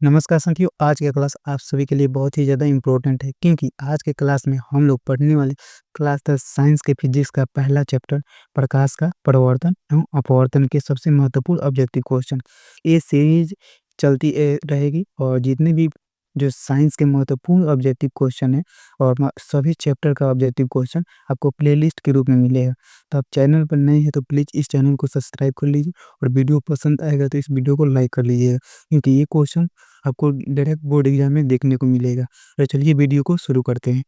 नमस्कार साथियों, आज की क्लास आप सभी के लिए बहुत ही ज़्यादा इम्पोर्टेंट है क्योंकि आज के क्लास में हम लोग पढ़ने वाले क्लास 10 साइंस के फिजिक्स का पहला चैप्टर प्रकाश का प्रवर्तन एवं अपवर्तन के सबसे महत्वपूर्ण ऑब्जेक्टिव क्वेश्चन। ये सीरीज चलती रहेगी और जितने भी जो साइंस के महत्वपूर्ण ऑब्जेक्टिव क्वेश्चन है और सभी चैप्टर का ऑब्जेक्टिव क्वेश्चन आपको प्लेलिस्ट के रूप में मिलेगा। तो आप चैनल पर नए हैं तो प्लीज़ इस चैनल को सब्सक्राइब कर लीजिए और वीडियो पसंद आएगा तो इस वीडियो को लाइक कर लीजिएगा क्योंकि ये क्वेश्चन आपको डायरेक्ट बोर्ड एग्जाम में देखने को मिलेगा। तो चलिए वीडियो को शुरू करते हैं।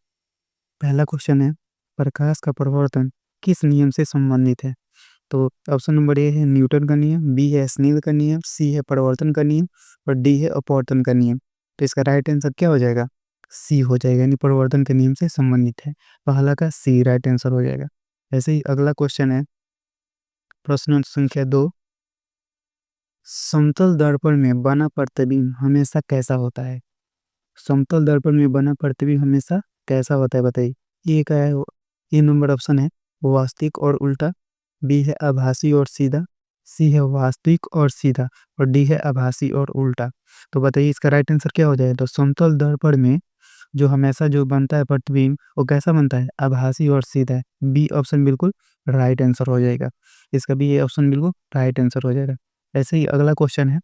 पहला क्वेश्चन है, प्रकाश का प्रवर्तन किस नियम से संबंधित है? तो ऑप्शन नंबर ए है न्यूटन का नियम, बी है स्नेल का नियम, सी है प्रवर्तन का नियम और डी है अपवर्तन का नियम। तो इसका राइट आंसर क्या हो जाएगा? सी हो जाएगा, यानी प्रवर्तन के नियम से संबंधित है। पहला का सी राइट आंसर हो जाएगा। ऐसे ही अगला क्वेश्चन है, प्रश्न संख्या 2, समतल दर्पण में बना प्रतिबिंब हमेशा कैसा होता है? समतल दर्पण में बना प्रतिबिंब हमेशा कैसा होता है, बताइए। ए का है, ए नंबर ऑप्शन है वास्तविक और उल्टा, बी है आभासी और सीधा, सी है वास्तविक और सीधा और डी है आभासी और उल्टा। तो बताइए इसका राइट आंसर क्या हो जाए? तो समतल दर्पण में जो हमेशा जो बनता है प्रतिबिंब वो कैसा बनता है? आभासी और सीधा है। बी ऑप्शन बिल्कुल राइट आंसर हो जाएगा। इसका भी ये ऑप्शन बिल्कुल राइट आंसर हो जाएगा। ऐसे ही अगला क्वेश्चन है,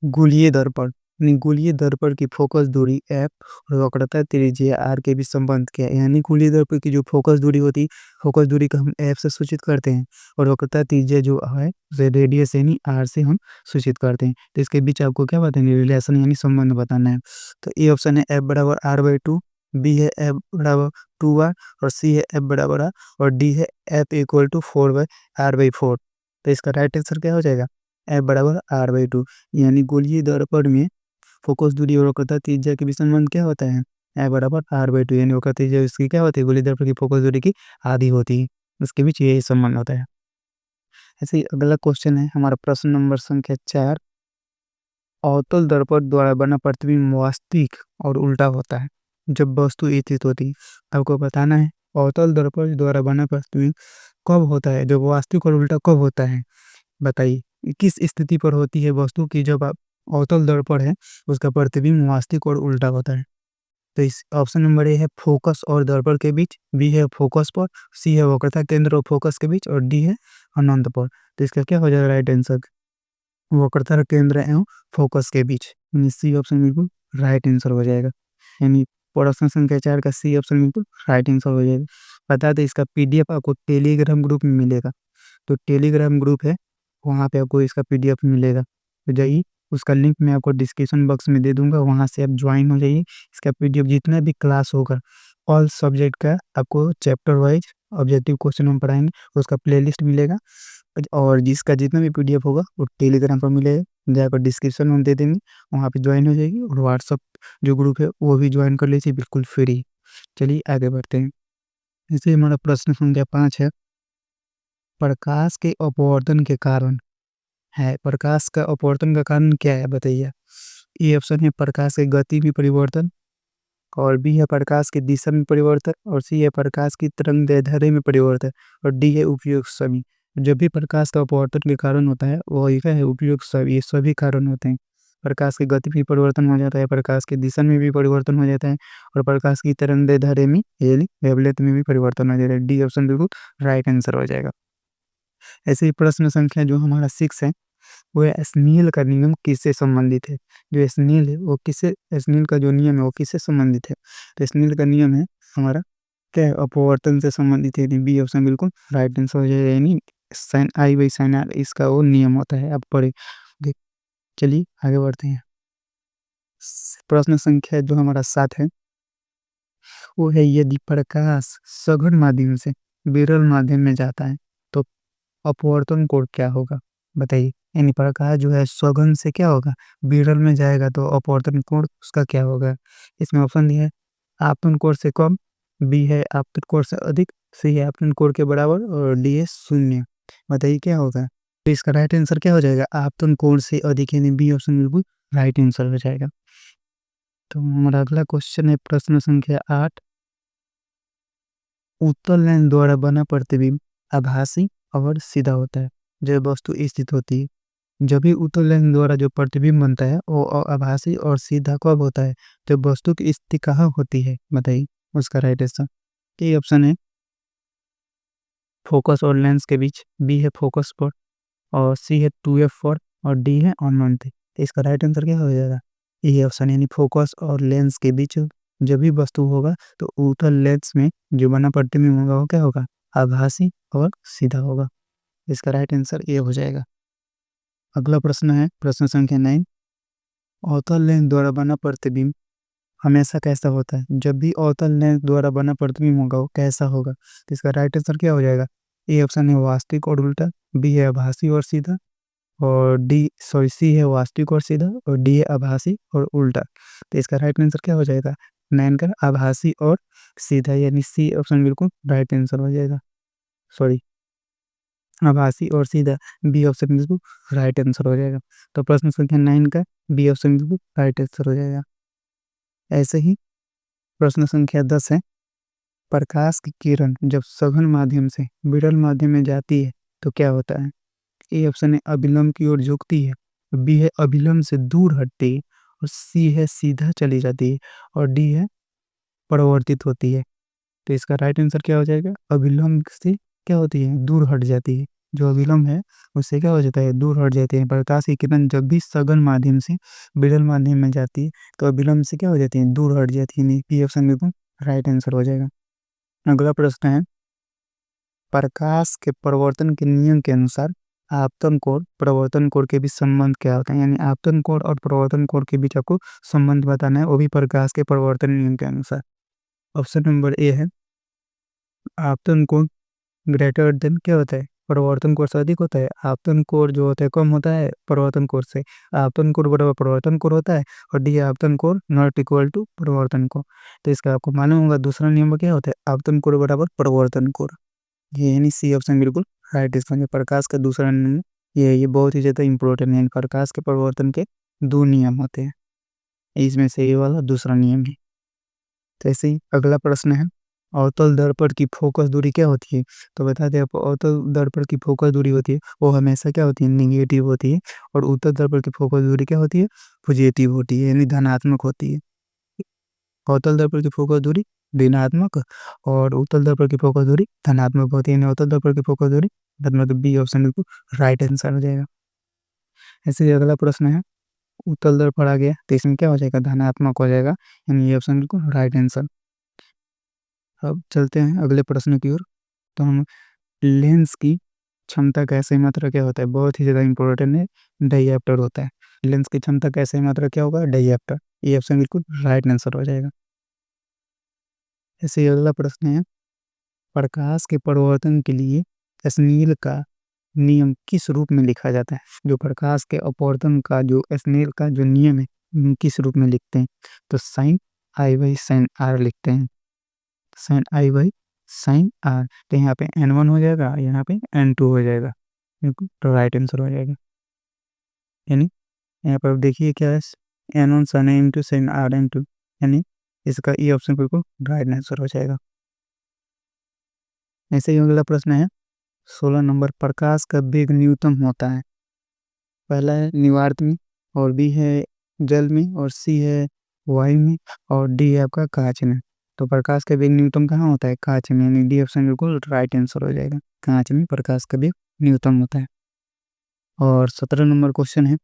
गोलीय दर्पण यानी गोलीय दर्पण की फोकस दूरी एफ और वक्रता त्रिज्या आर के बीच संबंध क्या है? यानी गोलीय दर्पण की जो फोकस दूरी होती है, फोकस दूरी को हम एफ से सूचित करते हैं और वक्रता त्रिज्या जो है उसे रेडियस यानी आर से हम सूचित करते हैं। तो इसके बीच आपको क्या बताएंगे? रिलेशन यानी संबंध बताना है। तो ए ऑप्शन है एफ बराबर आर बाई टू, बी है एफ बराबर टू आर और सी है एफ बराबर आर और डी है F equal to four by R by four. तो इसका राइट आंसर क्या हो जाएगा? एफ बराबर आर बाई टू। यानी गोलीय दर्पण में फोकस दूरी और वक्रता त्रिज्या के बीच संबंध क्या होता है? ए बराबर आर बाई टू। यानी वक्रता त्रिज्या इसकी क्या होती है? गोलीय दर्पण की फोकस दूरी की आधी होती है, उसके बीच यही संबंध होता है। ऐसे ही अगला क्वेश्चन है हमारा, प्रश्न नंबर संख्या 4, अवतल दर्पण द्वारा बना प्रतिबिंब वास्तविक और उल्टा होता है जब वस्तु स्थित होती है। आपको बताना है अवतल दर्पण द्वारा बना प्रतिबिंब कब होता है, जब वास्तविक और उल्टा कब होता है? बताइए किस स्थिति पर होती है वस्तु की जब आप अवतल दर्पण है उसका प्रतिबिंब वास्तविक और उल्टा होता है? तो इस ऑप्शन नंबर ए है फोकस और दर्पण के बीच, बी है फोकस पर, सी है वक्रता केंद्र और फोकस के बीच और डी है अनंत पर। तो इसका क्या हो जाएगा राइट आंसर? वक्रता केंद्र एवं फोकस के बीच, यानी सी ऑप्शन बिल्कुल राइट आंसर हो जाएगा। यानी प्रश्न संख्या 4 का सी ऑप्शन बिल्कुल राइट आंसर हो जाएगा। बता दें इसका पीडीएफ आपको टेलीग्राम ग्रुप में मिलेगा। तो टेलीग्राम ग्रुप है, वहाँ पे आपको इसका पीडीएफ मिलेगा। तो जाइए, उसका लिंक मैं आपको डिस्क्रिप्शन बॉक्स में दे दूँगा, वहाँ से आप जॉइन हो जाइए। इसका पीडीएफ जितना भी क्लास होगा, ऑल सब्जेक्ट का आपको चैप्टर वाइज़ ऑब्जेक्टिव क्वेश्चन हम पढ़ाएँगे, उसका प्लेलिस्ट मिलेगा और जिसका जितना भी पीडीएफ होगा वो टेलीग्राम पर मिलेगा। जाकर डिस्क्रिप्शन में दे देंगे, वहाँ पे जॉइन हो जाइए और व्हाट्सएप जो ग्रुप है वो भी जॉइन कर लीजिए, बिल्कुल फ्री। चलिए आगे बढ़ते हैं। जैसे हमारा प्रश्न संख्या 5 है, प्रकाश के अपवर्तन के कारण है। प्रकाश का अपवर्तन का कारण क्या है, बताइए। ए ऑप्शन है प्रकाश की गति में परिवर्तन और बी है प्रकाश की दिशा में परिवर्तन और सी है प्रकाश की तरंगदैर्ध्य में परिवर्तन और डी है उपयुक्त समय। जब भी प्रकाश का अपवर्तन के कारण होता है वो क्या है? उपयुक्त समय। ये सभी कारण होते हैं। प्रकाश की गति में परिवर्तन हो जाता है, प्रकाश की दिशा में भी परिवर्तन हो जाता है और प्रकाश की तरंगदैर्ध्य में यानी वेवलेंथ में भी परिवर्तन हो जाता है। डी ऑप्शन बिल्कुल राइट आंसर हो जाएगा। ऐसे ही प्रश्न संख्या जो हमारा 6 है, वो है स्नेल का नियम किससे संबंधित है? जो स्नेल है वो किससे, स्नेल का जो नियम है वो किससे संबंधित है? तो स्नेल का नियम है हमारा क्या है? अपवर्तन से संबंधित है। यानी बी ऑप्शन बिल्कुल राइट आंसर हो जाएगा। यानी sine I by sine R इसका वो नियम होता है, आप पढ़े। चलिए आगे बढ़ते हैं। प्रश्न संख्या जो हमारा 7 है, वो है यदि प्रकाश सघन माध्यम से विरल माध्यम में जाता है तो अपवर्तन कोण क्या होगा, बताइए। यानी प्रकाश जो है सघन से क्या होगा? विरल में जाएगा तो अपवर्तन कोण उसका क्या होगा? इसमें ऑप्शन दिया है आपतन कोण से कम, बी है आपतन कोण से अधिक, सी है आपतन कोण के बराबर और डी है शून्य। बताइए क्या होगा? तो इसका राइट आंसर क्या हो जाएगा? आपतन कोण से अधिक, यानी बी ऑप्शन बिल्कुल राइट आंसर हो जाएगा। तो हमारा अगला क्वेश्चन है प्रश्न संख्या 8, उत्तल लेंस द्वारा बना प्रतिबिंब आभासी और सीधा होता है जब वस्तु स्थित होती है। जब भी उत्तल लेंस द्वारा जो प्रतिबिंब बनता है वो आभासी और सीधा कब होता है? जब वस्तु की स्थिति कहाँ होती है, बताइए उसका राइट आंसर। ये ऑप्शन है फोकस और लेंस के बीच, बी है फोकस पर, और सी है 2f4, और डी है ऑन थे। तो इसका राइट आंसर क्या हो जाएगा? ये ऑप्शन यानी फोकस और लेंस के बीच जब भी वस्तु होगा तो उत्तल लेंस में जो बना प्रतिबिंब होगा वो क्या होगा? आभासी और सीधा होगा। इसका राइट आंसर ये हो जाएगा। अगला प्रश्न है प्रश्न संख्या 9। अवतल लेंस द्वारा बना प्रतिबिंब हमेशा कैसा होता है? जब भी अवतल लेंस द्वारा बना प्रतिबिंब होगा वो कैसा होगा? तो इसका राइट आंसर क्या हो जाएगा? ए ऑप्शन है वास्तविक और उल्टा, बी है आभासी और सीधा, और सी है वास्तविक और सीधा, और डी है आभासी और उल्टा। तो इसका राइट आंसर क्या हो जाएगा? 9 का आभासी और सीधा, यानी सी ऑप्शन बिल्कुल राइट आंसर हो जाएगा। सॉरी, आभासी और सीधा, बी ऑप्शन बिल्कुल राइट आंसर हो जाएगा। तो प्रश्न संख्या 9 का बी ऑप्शन बिल्कुल राइट आंसर हो जाएगा। ऐसे ही प्रश्न संख्या 10 है। प्रकाश की किरण जब सघन माध्यम से विरल माध्यम में जाती है तो क्या होता है? ए ऑप्शन है अभिलंब की ओर झुकती है, बी है अभिलंब से दूर हटती है, और सी है सीधा चली जाती है, और डी है परावर्तित होती है। तो इसका राइट आंसर क्या हो जाएगा? अभिलंब से क्या होती है? दूर हट जाती है। जो अभिलंब है उससे क्या हो जाता है? दूर हट जाती है। प्रकाश की किरण जब भी सघन माध्यम से विरल माध्यम में जाती है तो अभिलंब से क्या हो जाती है? दूर हट जाती है। बी ऑप्शन बिल्कुल राइट आंसर हो जाएगा। अगला प्रश्न है, प्रकाश के परावर्तन के नियम के अनुसार आपतन कोण प्रवर्तन कोण के बीच संबंध क्या होता है? यानी आपतन कोण और प्रवर्तन कोण के बीच आपको संबंध बताना है, वो भी प्रकाश के परावर्तन नियम के अनुसार। ऑप्शन नंबर ए है आपतन कोण ग्रेटर देन क्या होता है? प्रवर्तन कोण से अधिक होता है। आपतन कोण जो होता है कम होता है प्रवर्तन कोण से। आपतन कोण बराबर प्रवर्तन कोण होता है, और डी आपतन कोण नॉट इक्वल टू प्रवर्तन कोण। तो इसका आपको मालूम होगा दूसरा नियम क्या होता है? आपतन कोण बराबर प्रवर्तन कोण। ये यानी सी ऑप्शन बिल्कुल राइट। इसका जो प्रकाश का दूसरा नियम ये बहुत ही ज़्यादा इंपॉर्टेंट है। प्रकाश के परिवर्तन के दो नियम होते हैं, इसमें से ये वाला दूसरा नियम है। तो ऐसे ही अगला प्रश्न है, अवतल दर्पण की फोकस दूरी क्या होती है? तो बता दें आपको, अवतल दर्पण की फोकस दूरी होती है वो हमेशा क्या होती है? निगेटिव होती है। और उत्तल दर्पण की फोकस दूरी क्या होती है? पॉजिटिव होती है, यानी धनात्मक होती है। अवतल दर्पण की फोकस दूरी ऋणात्मक, और उत्तल दर्पण की फोकस दूरी धनात्मक होती है। अवतल दर्पण की फोकस दूरी धनात्मक, बी ऑप्शन बिल्कुल राइट आंसर हो जाएगा। ऐसे ही अगला प्रश्न है, उत्तल दर्पण आ गया तो इसमें क्या हो जाएगा? धनात्मक हो जाएगा, यानी ये ऑप्शन बिल्कुल राइट आंसर। अब चलते हैं अगले प्रश्न की ओर। तो हम लेंस की क्षमता का सही मात्रा क्या होता है? बहुत ही ज़्यादा इंपॉर्टेंट है, डायप्टर होता है। लेंस की क्षमता का सही मात्रा क्या होगा? डायप्टर। ये ऑप्शन बिल्कुल राइट आंसर हो जाएगा। ऐसे ही अगला प्रश्न है, प्रकाश के परावर्तन के लिए स्नेल का नियम किस रूप में लिखा जाता है? जो प्रकाश के अपवर्तन का जो स्नेल का जो नियम है किस रूप में लिखते हैं? तो sine I by sine R लिखते हैं। Sine I by sine R. तो यहाँ पे n1 हो जाएगा, यहाँ पे n2 हो जाएगा, बिल्कुल तो राइट आंसर हो जाएगा। यानी यहाँ पर देखिए क्या है, n1 sine A into sine R n2, यानी इसका ई ऑप्शन बिल्कुल राइट आंसर हो जाएगा। ऐसे ही अगला प्रश्न है 16 नंबर, प्रकाश का वेग न्यूनतम होता है। पहला है निवार्त में, और बी है जल में, और सी है वायु में, और डी है आपका कांच में। तो प्रकाश का वेग न्यूनतम कहाँ होता है? कांच में, यानी डी ऑप्शन बिल्कुल राइट आंसर हो जाएगा। कांच में प्रकाश का वेग न्यूनतम होता है। और 17 नंबर क्वेश्चन है,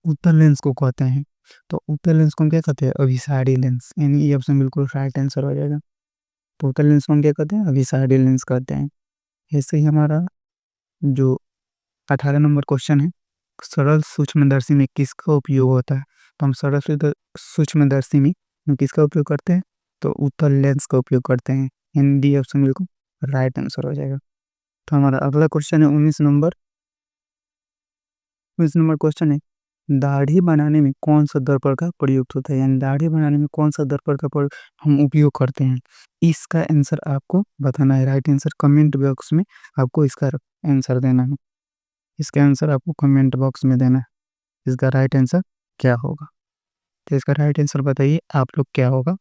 उत्तल लेंस को कहते हैं, तो उत्तल लेंस को हम क्या कहते हैं? अभिसारी लेंस, यानी ये ऑप्शन बिल्कुल राइट आंसर हो जाएगा। तो उत्तल लेंस को हम क्या कहते हैं? अभिसारी लेंस कहते हैं। ऐसे ही हमारा जो 18 नंबर क्वेश्चन है, सरल सूक्ष्मदर्शी में किसका उपयोग होता है? तो हम सूक्ष्मदर्शी में हम किसका उपयोग करते हैं? तो उत्तल लेंस का उपयोग करते हैं, यानी डी ऑप्शन बिल्कुल राइट आंसर हो जाएगा। तो हमारा अगला क्वेश्चन है 19 नंबर क्वेश्चन है, दाढ़ी बनाने में कौन सा दर्पण का प्रयुक्त होता है? यानी दाढ़ी बनाने में कौन सा दर्पण का हम उपयोग करते हैं? इसका आंसर आपको बताना है। राइट आंसर कमेंट बॉक्स में आपको इसका आंसर देना है। इसका आंसर आपको कमेंट बॉक्स में देना है, इसका राइट आंसर क्या होगा? तो इसका राइट आंसर बताइए आप लोग क्या होगा?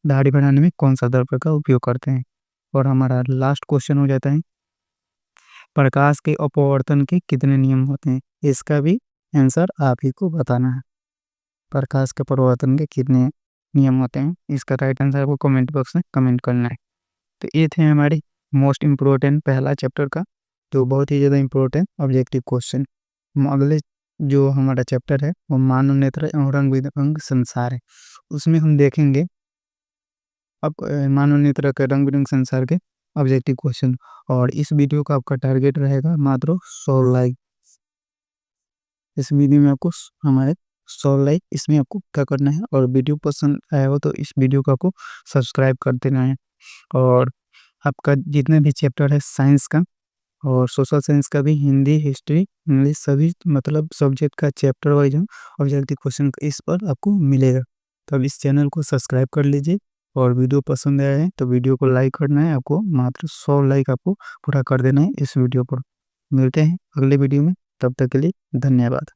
दाढ़ी बनाने में कौन सा दर्पण का उपयोग करते हैं? और हमारा लास्ट क्वेश्चन हो जाता है, प्रकाश के अपवर्तन के कितने नियम होते हैं? इसका भी आंसर आप ही को बताना है। प्रकाश के परिवर्तन के कितने नियम होते हैं, इसका राइट आंसर आपको कमेंट बॉक्स में कमेंट करना है। तो ये थे हमारे मोस्ट इम्पोर्टेंट पहला चैप्टर का, तो बहुत ही ज़्यादा इम्पोर्टेंट ऑब्जेक्टिव क्वेश्चन। अगले जो हमारा चैप्टर है वो मानव नेत्र एवं रंग बिरंग संसार है, उसमें हम देखेंगे अब मानव नेत्र के रंग बिरंग संसार के ऑब्जेक्टिव क्वेश्चन। और इस वीडियो का आपका टारगेट रहेगा मात्र 100 लाइक। इस वीडियो में आपको हमारे 100 लाइक, इसमें आपको क्या करना है, और वीडियो पसंद आया हो तो इस वीडियो को आपको सब्सक्राइब कर देना है। और आपका जितने भी चैप्टर है साइंस का और सोशल साइंस का भी, हिंदी, हिस्ट्री, इंग्लिश, सभी मतलब सब्जेक्ट का चैप्टर वाइज ऑब्जेक्टिव क्वेश्चन इस पर आपको मिलेगा। तो अब इस चैनल को सब्सक्राइब कर लीजिए, और वीडियो पसंद आया है तो वीडियो को लाइक करना है, आपको मात्र 100 लाइक आपको पूरा कर देना है इस वीडियो पर। मिलते हैं अगले वीडियो में, तब तक के लिए धन्यवाद।